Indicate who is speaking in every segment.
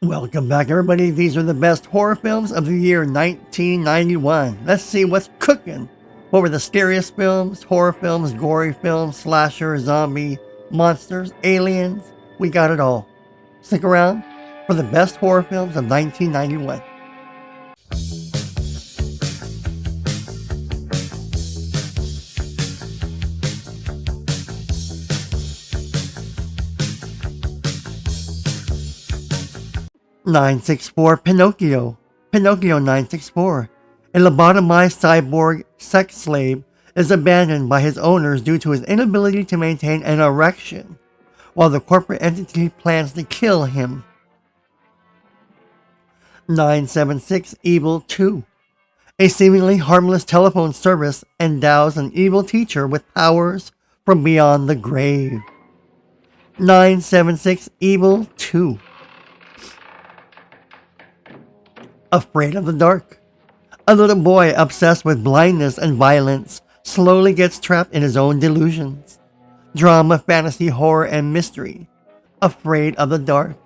Speaker 1: Welcome back, everybody. These are the best horror films of the year 1991. Let's see what's cooking. What were the scariest films, horror films, gory films, slasher, zombie, monsters, aliens? We got it all. Stick around for the best horror films of 1991. (964) Pinocchio. Pinocchio 964. A lobotomized cyborg sex slave is abandoned by his owners due to his inability to maintain an erection, while the corporate entity plans to kill him. 976 Evil 2. A seemingly harmless telephone service endows an evil teacher with powers from beyond the grave. 976 Evil 2. Afraid of the Dark. A little boy obsessed with blindness and violence slowly gets trapped in his own delusions. Drama, fantasy, horror, and mystery. Afraid of the Dark.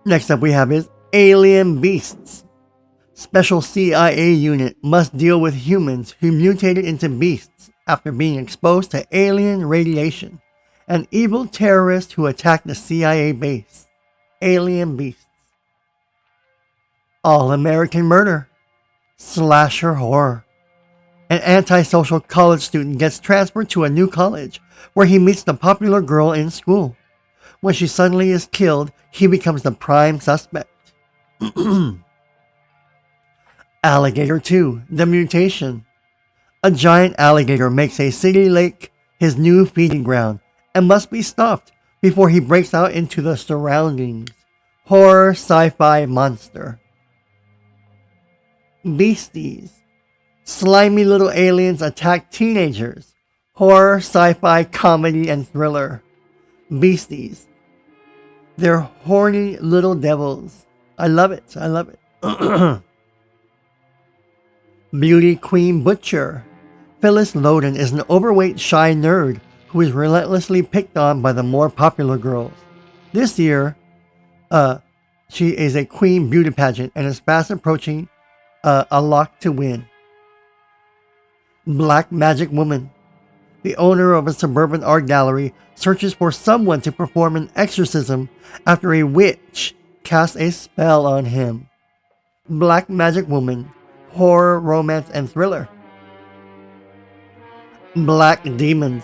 Speaker 1: Next up we have is Alien Beasts. Special CIA unit must deal with humans who mutated into beasts after being exposed to alien radiation. An evil terrorist who attacked the CIA base. Alien Beasts. All-American Murder. Slasher horror. An antisocial college student gets transferred to a new college where he meets the popular girl in school. When she suddenly is killed, he becomes the prime suspect. Alligator 2. The Mutation. A giant alligator makes a city lake his new feeding ground and must be stopped before he breaks out into the surroundings. Horror sci-fi monster. Beasties. Slimy little aliens attack teenagers. Horror sci-fi comedy and thriller. Beasties. They're horny little devils. I love it. I love it. Beauty Queen Butcher. Phyllis Loden is an overweight, shy nerd who is relentlessly picked on by the more popular girls. This year, she is a queen beauty pageant and is fast approaching a lock to win. Black Magic Woman. The owner of a suburban art gallery searches for someone to perform an exorcism after a witch casts a spell on him. Black Magic Woman. Horror, romance, and thriller. Black Demons.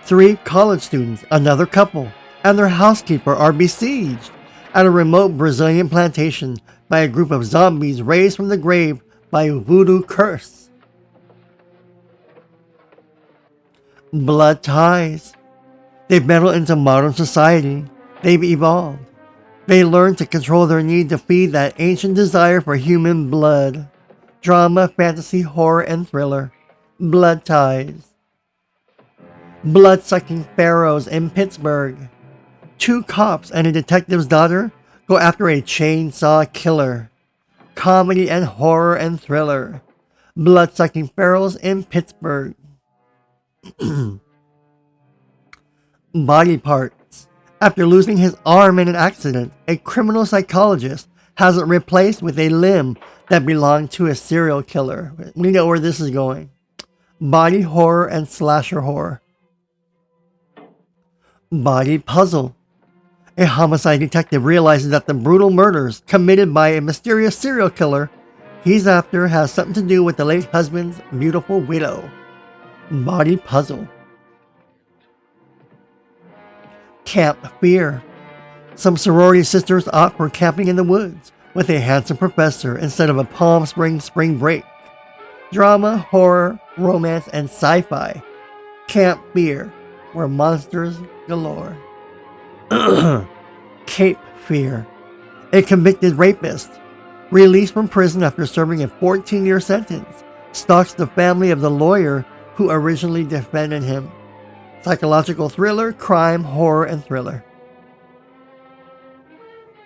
Speaker 1: 3 college students, another couple, and their housekeeper are besieged at a remote Brazilian plantation by a group of zombies raised from the grave by a voodoo curse. Blood Ties. They've meddled into modern society. They've evolved. They learn to control their need to feed that ancient desire for human blood. Drama, fantasy, horror, and thriller. Blood Ties. Blood-sucking pharaohs in Pittsburgh. 2 cops and a detective's daughter go after a chainsaw killer. Comedy and horror and thriller. Blood-sucking pharaohs in Pittsburgh. Body Parts. After losing his arm in an accident, a criminal psychologist has it replaced with a limb that belonged to a serial killer. We know where this is going. Body horror and slasher horror. Body Puzzle. A homicide detective realizes that the brutal murders committed by a mysterious serial killer he's after has something to do with the late husband's beautiful widow. Body Puzzle. Camp Fear. Some sorority sisters opt for camping in the woods with a handsome professor instead of a Palm Springs spring break. Drama, horror, romance, and sci-fi. Camp Fear, where monsters galore. Cape Fear. A convicted rapist, released from prison after serving a 14-year sentence, stalks the family of the lawyer who originally defended him. Psychological thriller, crime, horror, and thriller.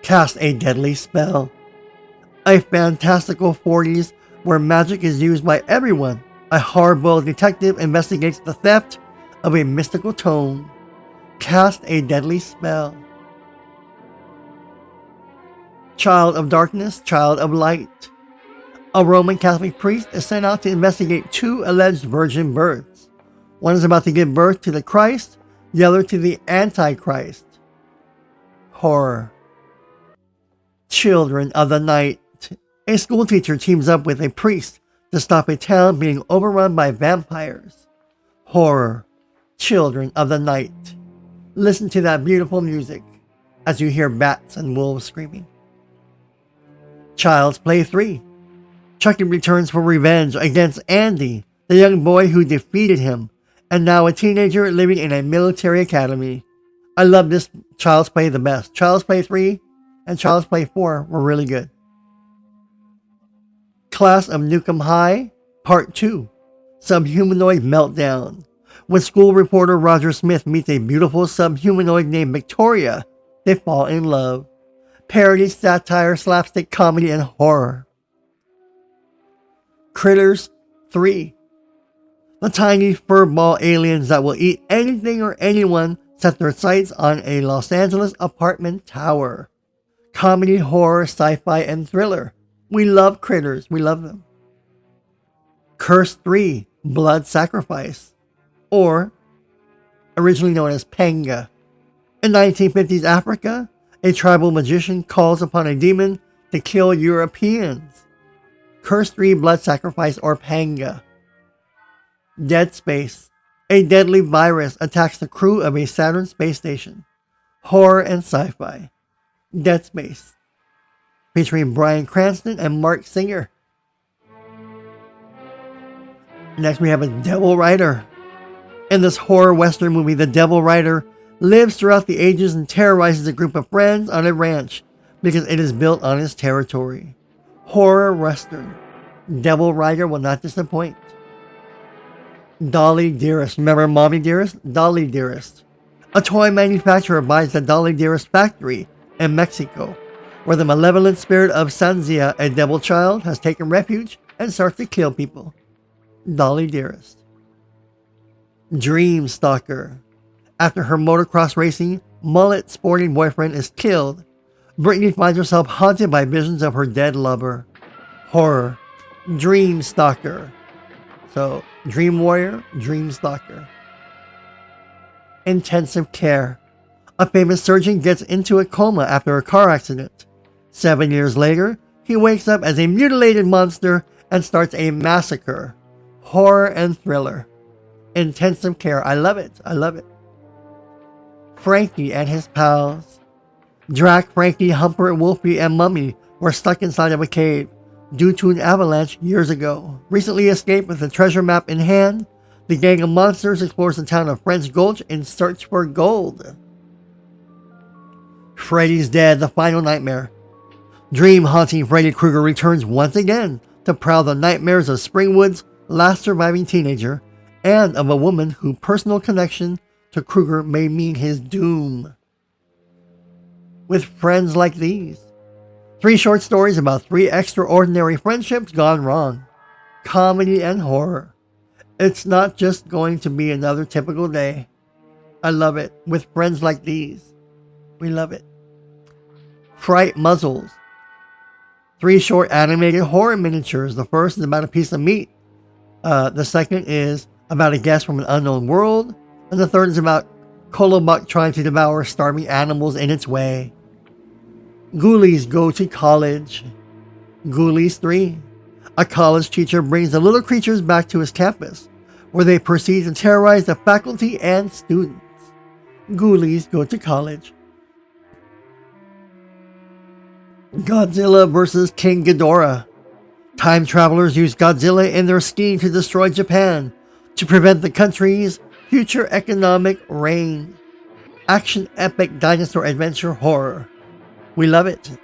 Speaker 1: Cast a Deadly Spell. A fantastical 40s where magic is used by everyone. A hard-boiled detective investigates the theft of a mystical tome. Cast a deadly spell. Child of darkness, child of light. A Roman Catholic priest is sent out to investigate two alleged virgin births. One is about to give birth to the Christ, the other to the Antichrist. Horror. Children of the night. A schoolteacher teams up with a priest to stop a town being overrun by vampires. Horror. Children of the night. Listen to that beautiful music as you hear bats and wolves screaming. Child's Play 3. Chucky returns for revenge against Andy, the young boy who defeated him, and now a teenager living in a military academy. I love this Child's Play the best. Child's Play 3 and Child's Play 4 were really good. Class of Nukem High, Part 2. Subhumanoid Meltdown. When school reporter Roger Smith meets a beautiful subhumanoid named Victoria, they fall in love. Parody, satire, slapstick, comedy, and horror. Critters 3. The tiny furball aliens that will eat anything or anyone set their sights on a Los Angeles apartment tower. Comedy, horror, sci-fi, and thriller. We love Critters. We love them. Curse 3. Blood Sacrifice. Or, originally known as Panga. In 1950s Africa, a tribal magician calls upon a demon to kill Europeans. Curse 3 Blood Sacrifice or Panga. Dead Space. A deadly virus attacks the crew of a Saturn space station. Horror and sci-fi. Dead Space. Featuring Bryan Cranston and Mark Singer. Next we have a Devil Rider. In this horror western movie, the Devil Rider lives throughout the ages and terrorizes a group of friends on a ranch because it is built on his territory. Horror western. Devil Rider will not disappoint. Dolly Dearest. Remember Mommy Dearest? Dolly Dearest. A toy manufacturer buys the Dolly Dearest factory in Mexico, where the malevolent spirit of Sanzia, a devil child, has taken refuge and starts to kill people. Dolly Dearest. Dream Stalker. After her motocross racing, mullet sporting boyfriend is killed, Brittany finds herself haunted by visions of her dead lover. Horror. Dream Stalker. So, Dream Warrior, Dream Stalker. Intensive Care. A famous surgeon gets into a coma after a car accident. 7 years later, he wakes up as a mutilated monster and starts a massacre. Horror and thriller. Intensive Care. I love it. I love it. Frankie and his pals. Drac, Frankie, Humper, Wolfie, and Mummy were stuck inside of a cave due to an avalanche years ago. Recently escaped with a treasure map in hand, the gang of monsters explores the town of French Gulch in search for gold. Freddy's Dead, the Final Nightmare. Dream-haunting Freddy Krueger returns once again to prowl the nightmares of Springwood's last surviving teenager and of a woman whose personal connection to Krueger may mean his doom. With friends like these. 3 short stories about 3 extraordinary friendships gone wrong. Comedy and horror. It's not just going to be another typical day. I love it. With friends like these. We love it. Fright Muzzles. 3 short animated horror miniatures. The first is about a piece of meat. The second is about a guest from an unknown world. And the third is about Kolobuk trying to devour starving animals in its way. Ghoulies Go to College. Ghoulies 3. A college teacher brings the little creatures back to his campus, where they proceed to terrorize the faculty and students. Ghoulies Go to College. Godzilla vs. King Ghidorah. Time travelers use Godzilla in their scheme to destroy Japan to prevent the country's future economic reign. Action epic dinosaur adventure horror. We love it.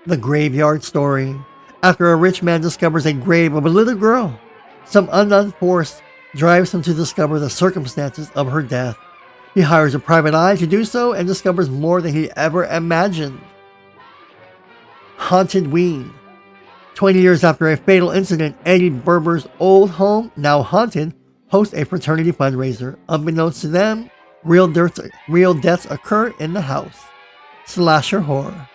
Speaker 1: The Graveyard Story. After a rich man discovers a grave of a little girl, some unknown force drives him to discover the circumstances of her death. He hires a private eye to do so and discovers more than he ever imagined. Haunted Ween. 20 years after a fatal incident, Eddie Berber's old home, now haunted, hosts a fraternity fundraiser. Unbeknownst to them, Real deaths occur in the house. Slasher horror.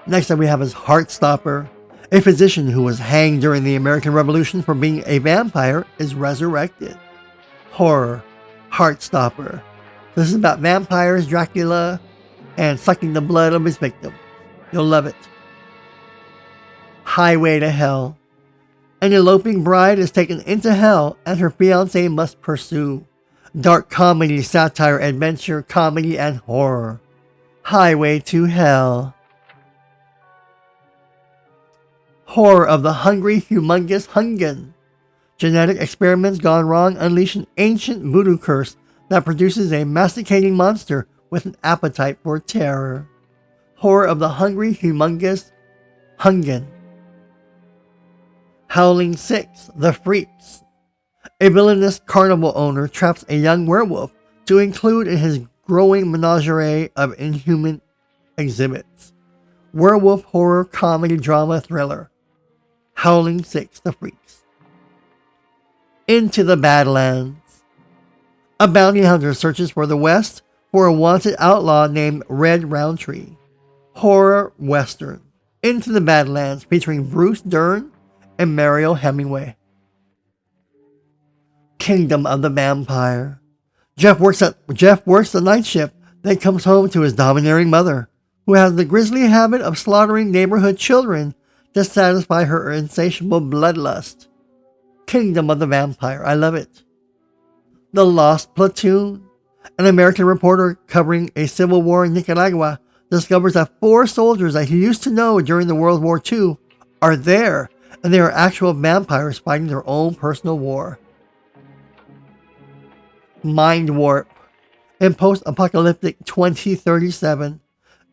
Speaker 1: Next up we have is Heartstopper. A physician who was hanged during the American Revolution for being a vampire is resurrected. Horror. Heartstopper. This is about vampires, Dracula, and sucking the blood of his victim. You'll love it. Highway to Hell. An eloping bride is taken into hell and her fiancé must pursue. Dark comedy, satire, adventure, comedy, and horror. Highway to Hell. Horror of the Hungry Humongous Hungan. Genetic experiments gone wrong unleash an ancient voodoo curse that produces a masticating monster with an appetite for terror. Horror of the Hungry Humongous Hungan. Howling 6, The Freaks. A villainous carnival owner traps a young werewolf to include in his growing menagerie of inhuman exhibits. Werewolf horror comedy drama thriller. Howling 6, The Freaks. Into the Badlands. A bounty hunter searches for the West for a wanted outlaw named Red Roundtree. Horror western. Into the Badlands featuring Bruce Dern and Mariel Hemingway. Kingdom of the Vampire. Jeff works the night shift, then comes home to his domineering mother, who has the grisly habit of slaughtering neighborhood children to satisfy her insatiable bloodlust. Kingdom of the Vampire. I love it. The Lost Platoon. An American reporter covering a civil war in Nicaragua discovers that 4 soldiers that he used to know during the World War II are there, and they are actual vampires fighting their own personal war. Mind Warp. In post-apocalyptic 2037,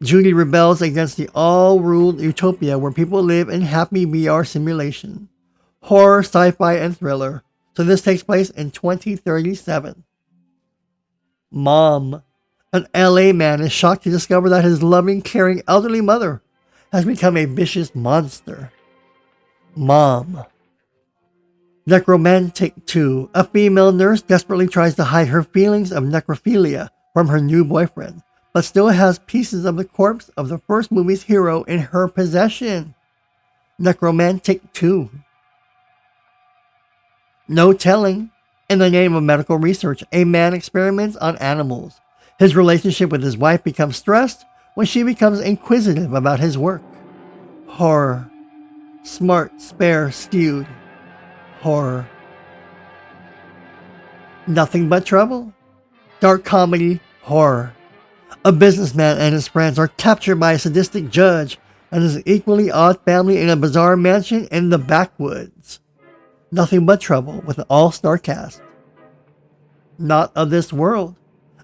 Speaker 1: Judy rebels against the all-ruled utopia where people live in happy VR simulation. Horror, sci-fi, and thriller. So this takes place in 2037. Mom. An LA man is shocked to discover that his loving, caring, elderly mother has become a vicious monster. Mom. Necromantic 2. A female nurse desperately tries to hide her feelings of necrophilia from her new boyfriend, but still has pieces of the corpse of the first movie's hero in her possession. Necromantic 2. No telling. In the name of medical research, a man experiments on animals. His relationship with his wife becomes stressed when she becomes inquisitive about his work. Horror. Smart, spare, skewed. Horror. Nothing But Trouble. Dark comedy, horror. A businessman and his friends are captured by a sadistic judge and his equally odd family in a bizarre mansion in the backwoods. Nothing But Trouble with an all-star cast. Not of This World.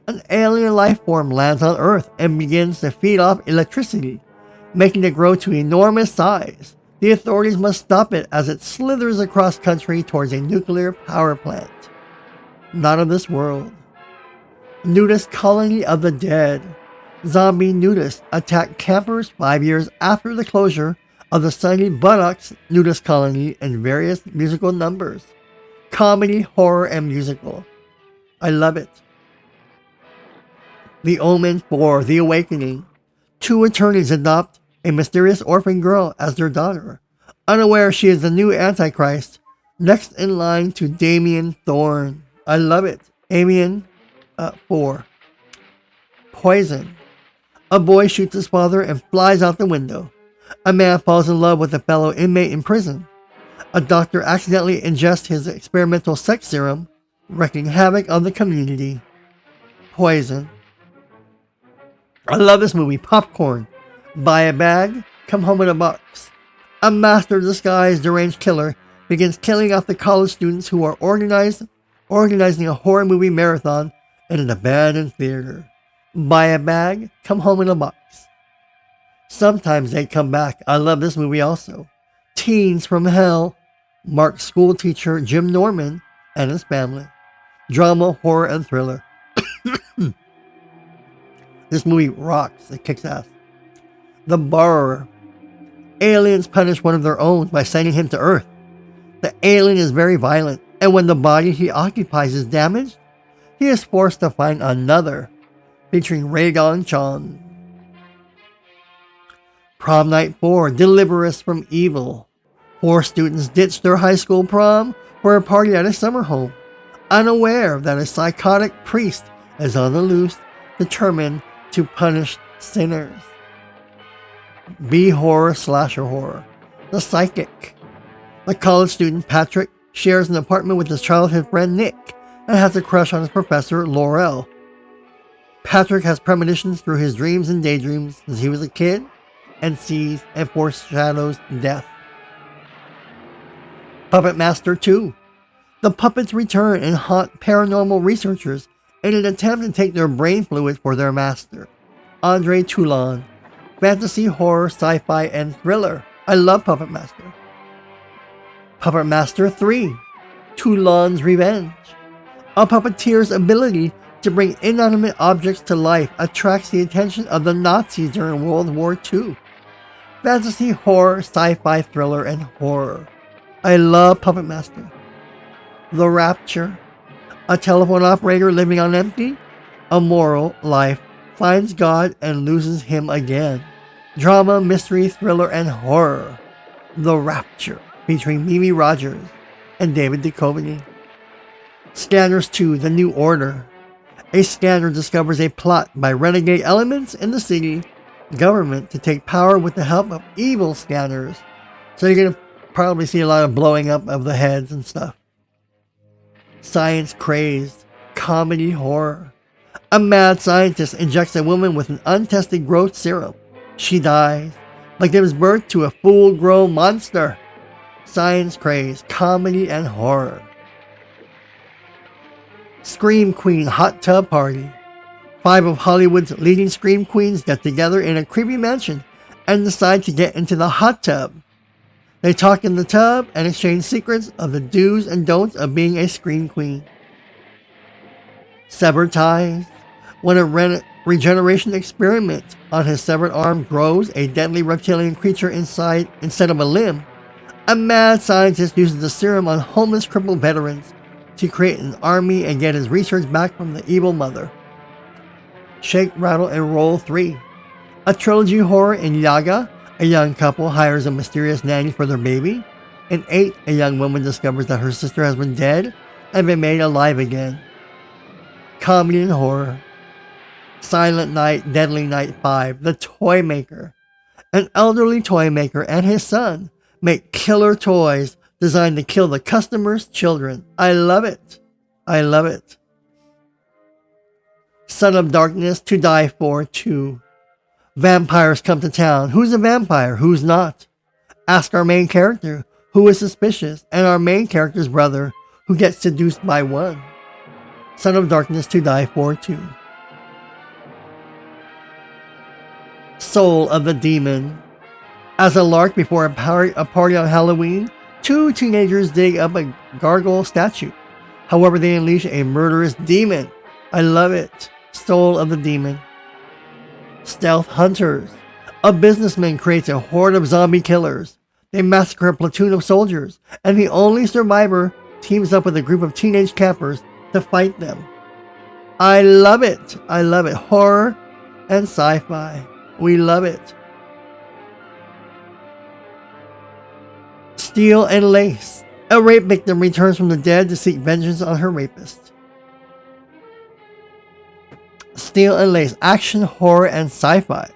Speaker 1: An alien life form lands on Earth and begins to feed off electricity, making it grow to enormous size. The authorities must stop it as it slithers across country towards a nuclear power plant. Not of This World. Nudist Colony of the Dead. Zombie nudists attack campers 5 years after the closure of the Sunny Buttocks nudist colony in various musical numbers. Comedy, horror, and musical. I love it. The Omen 4, The Awakening. 2 attorneys adopt a mysterious orphan girl as their daughter, unaware she is the new Antichrist, next in line to Damien Thorne. I love it. Damien 4. Poison. A boy shoots his father and flies out the window. A man falls in love with a fellow inmate in prison. A doctor accidentally ingests his experimental sex serum, wreaking havoc on the community. Poison. I love this movie. Popcorn. Buy a bag, come home in a box. A master disguised deranged killer begins killing off the college students who are organizing a horror movie marathon in an abandoned theater. Buy a bag, come home in a box. Sometimes they come back. I love this movie also. Teens from Hell. Mark's school teacher Jim Norman and his family. Drama, horror, and thriller. This movie rocks. It kicks ass. The Borrower. Aliens punish one of their own by sending him to Earth. The alien is very violent, and when the body he occupies is damaged, he is forced to find another, featuring Raygon Chon. Prom Night 4, Deliver Us from Evil. 4 students ditch their high school prom for a party at a summer home, unaware that a psychotic priest is on the loose, determined to punish sinners. B-horror slasher horror. The Psychic. The college student Patrick shares an apartment with his childhood friend Nick and has a crush on his professor Laurel. Patrick has premonitions through his dreams and daydreams since he was a kid and sees and foreshadows death. Puppet Master 2. The puppets return and haunt paranormal researchers in an attempt to take their brain fluid for their master. Andre Toulon. Fantasy, horror, sci-fi, and thriller. I love Puppet Master. Puppet Master 3. Toulon's Revenge. A puppeteer's ability to bring inanimate objects to life attracts the attention of the Nazis during World War II. Fantasy, horror, sci-fi, thriller, and horror. I love Puppet Master. The Rapture. A telephone operator living on empty, immoral life finds God and loses him again. Drama, mystery, thriller, and horror. The Rapture, featuring Mimi Rogers and David Duchovny. Scanners 2, The New Order. A scanner discovers a plot by renegade elements in the city government to take power with the help of evil scanners. So you're going to probably see a lot of blowing up of the heads and stuff. Science Crazed. Comedy horror. A mad scientist injects a woman with an untested growth serum. She dies, but gives birth to a full-grown monster. Science Craze, comedy and horror. Scream Queen Hot Tub Party. 5 of Hollywood's leading scream queens get together in a creepy mansion and decide to get into the hot tub. They talk in the tub and exchange secrets of the do's and don'ts of being a scream queen. Severed Ties. When a regeneration experiment on his severed arm grows a deadly reptilian creature instead of a limb, a mad scientist uses the serum on homeless crippled veterans to create an army and get his research back from the evil mother. Shake, Rattle, and Roll 3. A trilogy horror in Yaga. A young couple hires a mysterious nanny for their baby. In 8, a young woman discovers that her sister has been dead and been made alive again. Comedy and horror. Silent Night, Deadly Night 5, The Toy Maker. An elderly toy maker and his son make killer toys designed to kill the customer's children. I love it. I love it. Son of Darkness, To Die For 2. Vampires come to town. Who's a vampire? Who's not? Ask our main character, who is suspicious, and our main character's brother, who gets seduced by one. Son of Darkness, To Die For 2. Soul of the Demon. As a lark before a party on Halloween, 2 teenagers dig up a gargoyle statue. However, they unleash a murderous demon. I love it. Soul of the Demon. Stealth Hunters. A businessman creates a horde of zombie killers. They massacre a platoon of soldiers, and the only survivor teams up with a group of teenage campers to fight them. I love it. I love it. Horror and sci-fi. We love it. Steel and Lace. A rape victim returns from the dead to seek vengeance on her rapist. Steel and Lace. Action, horror, and sci-fi.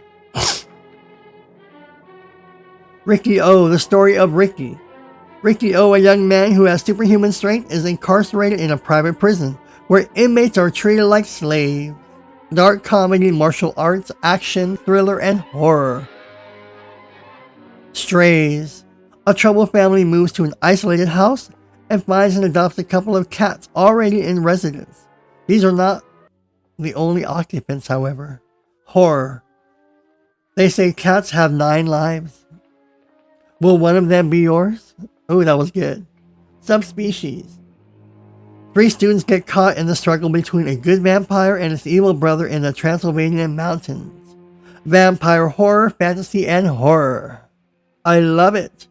Speaker 1: Ricky O. The Story of Ricky. Ricky O., a young man who has superhuman strength, is incarcerated in a private prison where inmates are treated like slaves. Dark comedy, martial arts, action, thriller, and horror. Strays. A troubled family moves to an isolated house and finds and adopts a couple of cats already in residence. These are not the only occupants, however. Horror. They say cats have 9 lives. Will one of them be yours? Oh, that was good. Subspecies. 3 students get caught in the struggle between a good vampire and his evil brother in the Transylvanian mountains. Vampire horror, fantasy, and horror. I love it.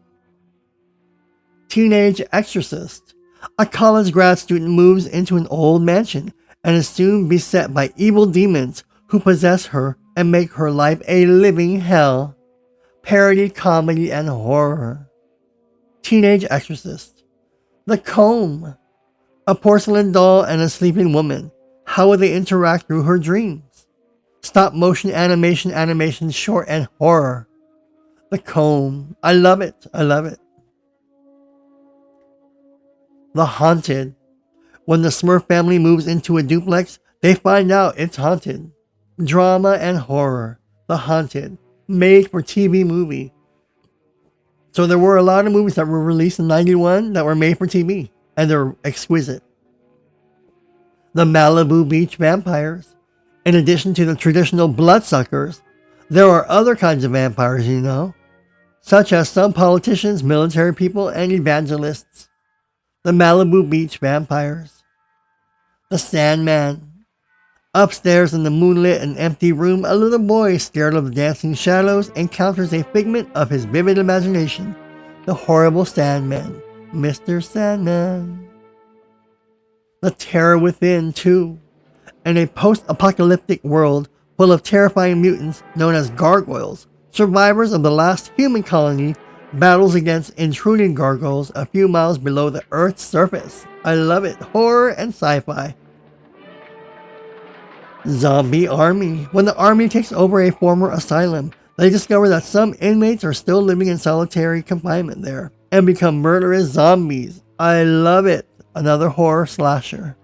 Speaker 1: Teenage Exorcist. A college grad student moves into an old mansion and is soon beset by evil demons who possess her and make her life a living hell. Parody, comedy, and horror. Teenage Exorcist. The Comb. A porcelain doll and a sleeping woman. How will they interact through her dreams? Stop motion animation, short, and horror. The Comb. I love it. I love it. The Haunted. When the Smurf family moves into a duplex, they find out it's haunted. Drama and horror. The Haunted. Made for TV movie. So there were a lot of movies that were released in 91 that were made for TV. And they're exquisite. The Malibu Beach Vampires. In addition to the traditional bloodsuckers, there are other kinds of vampires, you know. Such as some politicians, military people, and evangelists. The Malibu Beach Vampires. The Sandman. Upstairs in the moonlit and empty room, a little boy, scared of the dancing shadows, encounters a figment of his vivid imagination. The horrible Sandman. Mr. Sandman. The Terror Within, too. In a post-apocalyptic world full of terrifying mutants known as gargoyles, survivors of the last human colony battles against intruding gargoyles a few miles below the Earth's surface. I love it. Horror and sci-fi. Zombie Army. When the army takes over a former asylum, they discover that some inmates are still living in solitary confinement there and become murderous zombies. I love it. Another horror slasher.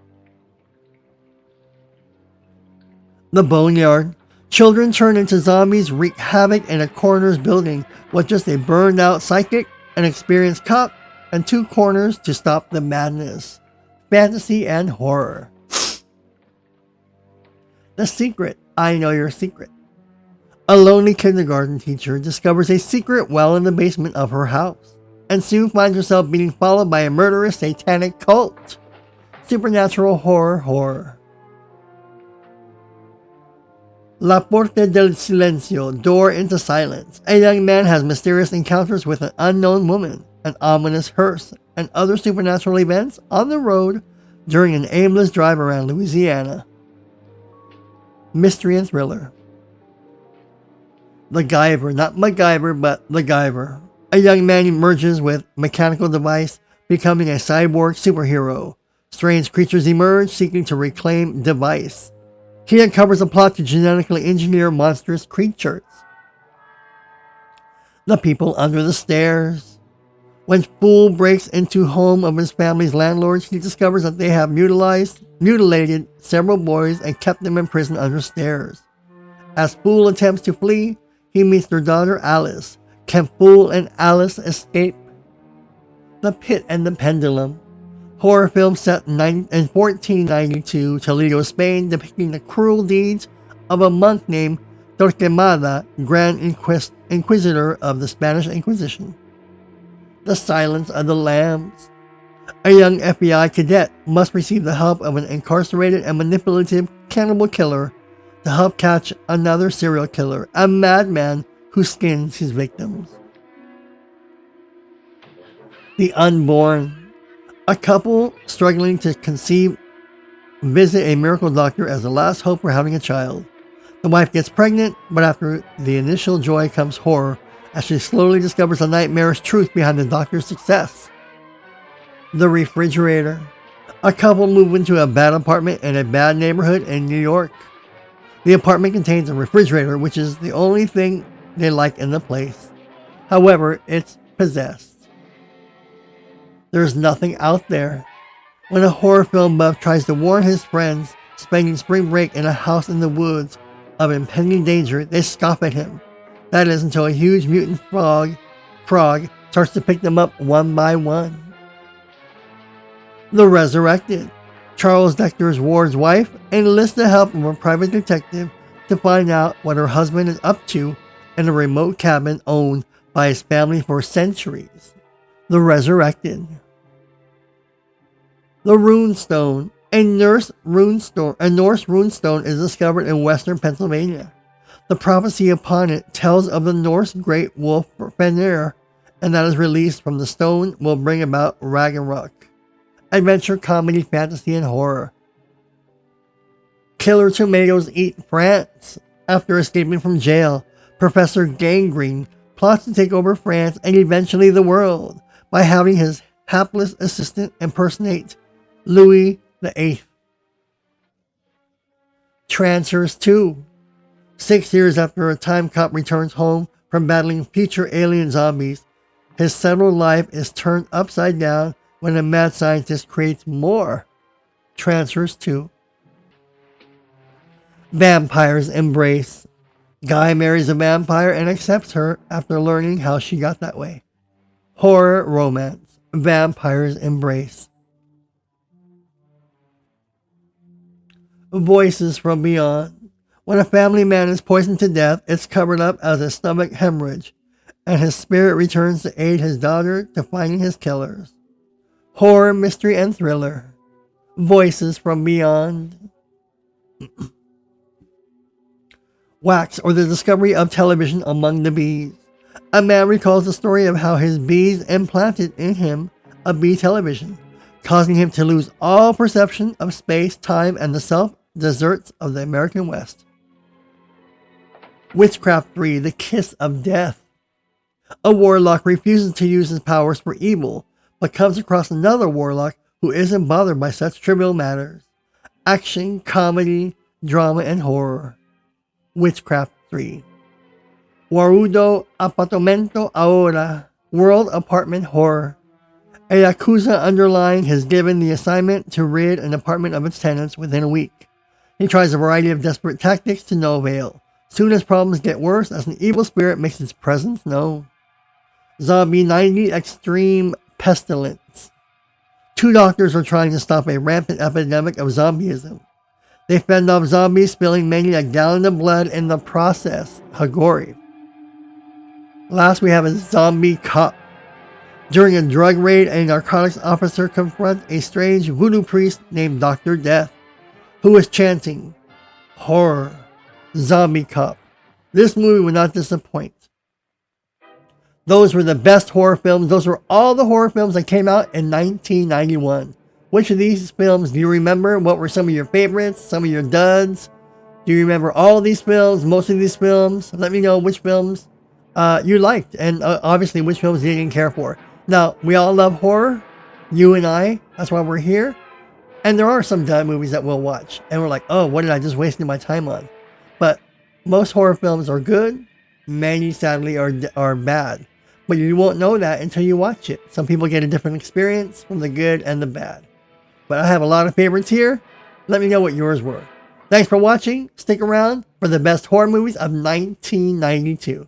Speaker 1: The Boneyard. Children turn into zombies, wreak havoc in a coroner's building with just a burned out psychic, an experienced cop, and 2 corners to stop the madness. Fantasy and horror. The Secret. I Know Your Secret. A lonely kindergarten teacher discovers a secret well in the basement of her house, and soon finds herself being followed by a murderous satanic cult. Supernatural horror. La Porta del Silencio, Door into Silence. A young man has mysterious encounters with an unknown woman, an ominous hearse, and other supernatural events on the road during an aimless drive around Louisiana. Mystery and thriller. The Guyver, not MacGyver, but the Guyver. A young man emerges with mechanical device, becoming a cyborg superhero. Strange creatures emerge, seeking to reclaim device. He uncovers a plot to genetically engineer monstrous creatures. The People Under the Stairs. When Fool breaks into home of his family's landlords, he discovers that they have mutilated several boys and kept them in prison under stairs. As Fool attempts to flee, he meets their daughter Alice. Can Fool and Alice escape? The Pit and the Pendulum. Horror film set in 1492, Toledo, Spain, depicting the cruel deeds of a monk named Torquemada, Grand Inquisitor of the Spanish Inquisition. The Silence of the Lambs. A young FBI cadet must receive the help of an incarcerated and manipulative cannibal killer to help catch another serial killer, a madman who skins his victims. The Unborn. A couple struggling to conceive visit a miracle doctor as the last hope for having a child. The wife gets pregnant, but after the initial joy comes horror as she slowly discovers the nightmarish truth behind the doctor's success. The Refrigerator. A couple move into a bad apartment in a bad neighborhood in New York. The apartment contains a refrigerator, which is the only thing they like in the place. However, it's possessed. There's nothing out there. When a horror film buff tries to warn his friends spending spring break in a house in the woods of impending danger, they scoff at him. That is until a huge mutant frog starts to pick them up one by one. The Resurrected. Charles Dexter Ward's wife enlists the help of a private detective to find out what her husband is up to in a remote cabin owned by his family for centuries. The Resurrected. The Runestone. A Norse runestone is discovered in western Pennsylvania. The prophecy upon it tells of the Norse great wolf Fenrir, and that is released from the stone will bring about Ragnarok. Adventure, comedy, fantasy, and horror. Killer tomatoes eat France. After escaping from jail, Professor Gangrene plots to take over France and eventually the world by having his hapless assistant impersonate Louis VIII. Trancers 2. 6 years after a time cop returns home from battling future alien zombies, his settled life is turned upside down when a mad scientist creates more. Trancers 2. Vampires Embrace. Guy marries a vampire and accepts her after learning how she got that way. Horror romance. Vampires Embrace. Voices from Beyond. When a family man is poisoned to death, it's covered up as a stomach hemorrhage, and his spirit returns to aid his daughter to finding his killers. Horror, mystery, and thriller. Voices from Beyond. Wax, or the discovery of television among the bees. A man recalls the story of how his bees implanted in him a bee television, causing him to lose all perception of space, time, and the self-deserts of the American West. Witchcraft 3, The Kiss of Death. A warlock refuses to use his powers for evil, but comes across another warlock who isn't bothered by such trivial matters. Action, comedy, drama, and horror. Witchcraft 3. Warudo Apartamento Ahora, World Apartment Horror. A Yakuza underlying has given the assignment to rid an apartment of its tenants within a week. He tries a variety of desperate tactics to no avail. Soon as problems get worse as an evil spirit makes its presence known. Zombie 90 Extreme Pestilence. 2 doctors are trying to stop a rampant epidemic of zombieism. They fend off zombies, spilling many a gallon of blood in the process. Hagori. Last, we have a zombie cop. During a drug raid, a narcotics officer confronts a strange voodoo priest named Dr. Death, who is chanting, "Horror, zombie cop." This movie will not disappoint. Those were the best horror films. Those were all the horror films that came out in 1991. Which of these films do you remember? What were some of your favorites? Some of your duds? Do you remember all these films? Most of these films? Let me know which films you liked, and obviously which films you didn't care for. Now, we all love horror. You and I. That's why we're here. And there are some dud movies that we'll watch, and we're like, oh, what did I just waste my time on? But most horror films are good. Many, sadly, are bad. But you won't know that until you watch it. Some people get a different experience from the good and the bad. But I have a lot of favorites here. Let me know what yours were. Thanks for watching. Stick around for the best horror movies of 1992.